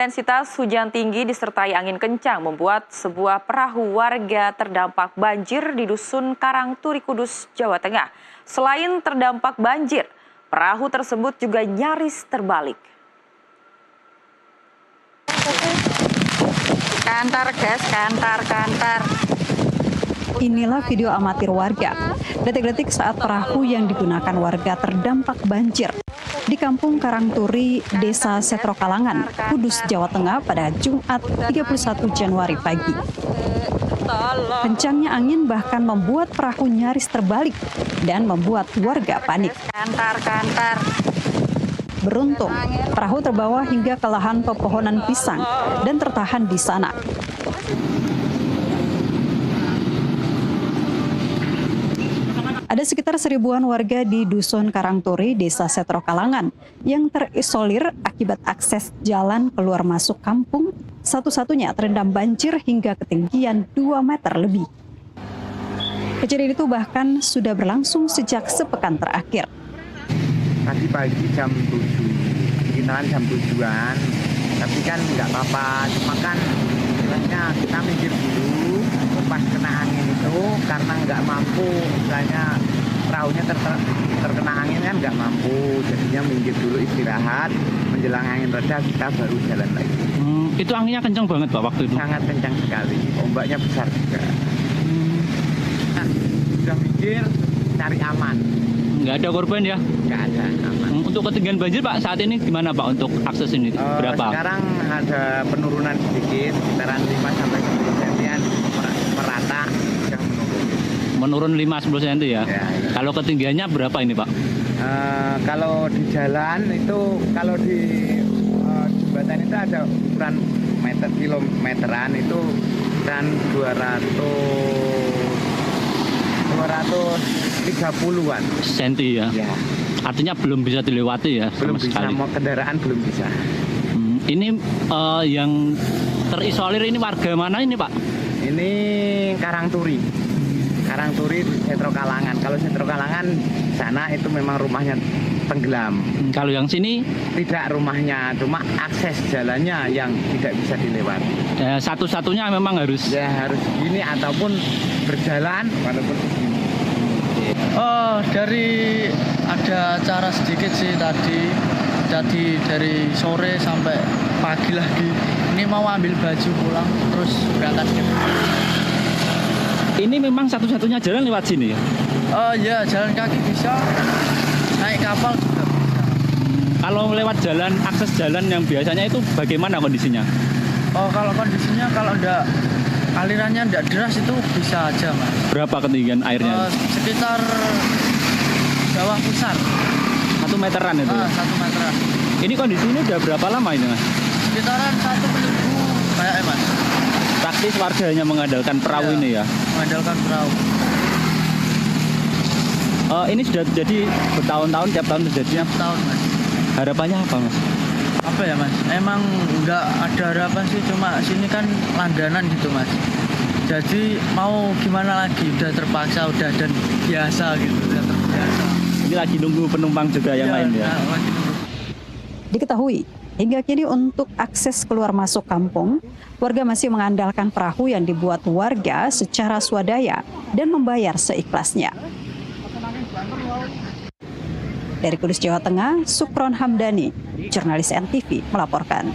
Intensitas hujan tinggi disertai angin kencang membuat sebuah perahu warga terdampak banjir di Dusun Karangturi, Kudus, Jawa Tengah. Selain terdampak banjir, perahu tersebut juga nyaris terbalik. Kantar guys, kantar. Inilah video amatir warga. Detik-detik saat perahu yang digunakan warga terdampak banjir di Kampung Karangturi, Desa Setrokalangan, Kudus, Jawa Tengah pada Jumat 31 Januari pagi. Kencangnya angin bahkan membuat perahu nyaris terbalik dan membuat warga panik. Kantar. Beruntung, perahu terbawa hingga ke lahan pepohonan pisang dan tertahan di sana. Ada sekitar 1000-an warga di Dusun Karangturi, Desa Setrokalangan yang terisolir akibat akses jalan keluar masuk kampung satu-satunya terendam banjir hingga ketinggian 2 meter lebih. Kejadian itu bahkan sudah berlangsung sejak sepekan terakhir. Tadi pagi jam 7, sekitaran jam 7-an, tapi kan nggak apa-apa, cuma kan istilahnya kita minggir dulu pas kena angin itu karena nggak mampu, misalnya perahunya terkena angin kan nggak mampu, jadinya minggir dulu istirahat, menjelang angin reda kita baru jalan lagi. Itu anginnya kencang banget Pak waktu itu? Sangat kencang sekali, ombaknya besar juga. Nah, sudah minggir, cari aman. Nggak ada korban ya? Nggak ada, aman. Untuk ketinggian banjir Pak saat ini gimana Pak untuk akses ini? Berapa? Sekarang ada penurunan sedikit, sekitaran 5-10 cm merata, sudah menurun 5-10 cm ya? Ya. Kalau Kalau ketinggiannya berapa ini Pak? kalau di jalan itu, kalau di jembatan itu ada ukuran kilometeran itu kan 230-an senti ya? Ya. Artinya belum bisa dilewati ya? Belum sama bisa, sekali. mau kendaraan belum bisa. Ini yang terisolir ini warga mana ini Pak? Ini Karangturi Setrokalangan. Kalau Setrokalangan sana itu memang rumahnya tenggelam. Kalau yang sini? Tidak rumahnya, cuma akses jalannya yang tidak bisa dilewati. Satu-satunya memang harus? Ya harus gini ataupun berjalan walaupun begini. Oh, dari ada acara sedikit sih tadi. Jadi dari sore sampai pagi lagi. Ini mau ambil baju pulang terus berangkat ke. Ini memang satu-satunya jalan lewat sini ya? Oh iya, jalan kaki bisa. Naik kapal juga bisa. Kalau lewat jalan, akses jalan yang biasanya itu bagaimana kondisinya? Oh, kalau kondisinya kalau alirannya enggak deras itu bisa aja, Mas. Berapa ketinggian airnya? Sekitar bawah pusar. 1 meteran itu? 1 meteran. Ini kondisi ini udah berapa lama ini Mas? Sekitaran 1 minggu kayaknya Mas. Praktis warga hanya mengandalkan perahu ini ya? Mengandalkan perahu. Ini sudah terjadi bertahun-tahun, tiap tahun terjadinya? Tiap tahun Mas. Harapannya apa Mas? Apa ya Mas? Emang nggak ada harapan sih, cuma sini kan langganan gitu Mas. Jadi mau gimana lagi, udah terpaksa, udah dan biasa gitu, udah terbiasa. Ini lagi nunggu penumpang juga yang lain ya? Lagi nunggu. Diketahui, hingga kini untuk akses keluar masuk kampung, warga masih mengandalkan perahu yang dibuat warga secara swadaya dan membayar seikhlasnya. Dari Kudus, Jawa Tengah, Sukron Hamdani, jurnalis NTV melaporkan.